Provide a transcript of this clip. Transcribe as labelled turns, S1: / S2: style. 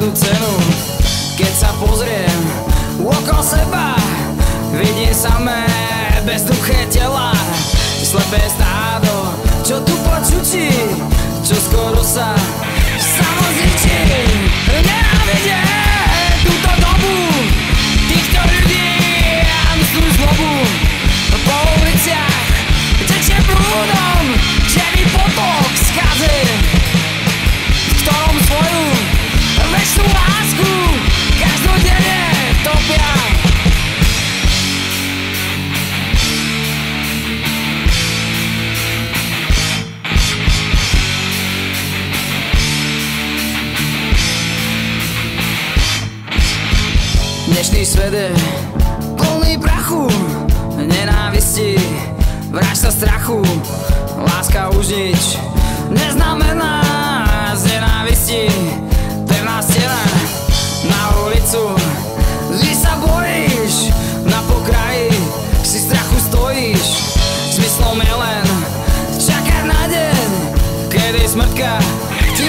S1: tú cenu. Keď sa pozriem okolo seba, vidím samé bezduché tela. Slepé stádo, čo tu počučí, čo skoro sa samo zničí. Nenávidie túto dobu, týchto ľudí a myslú zlobu. Po uliciach tečie prúdom černý potok skazy, v ktorom svoju večnú lásku každodenne topia. Dnešný svet je plný prachu, nenávisti, vražda strachu. Láska už nič neznamená, z nenávisti pevná stena na ulicu. Vždy sa bojíš, na pokraji si strachu stojíš. Zmyslom je len čakať na deň, kedy smrtka ti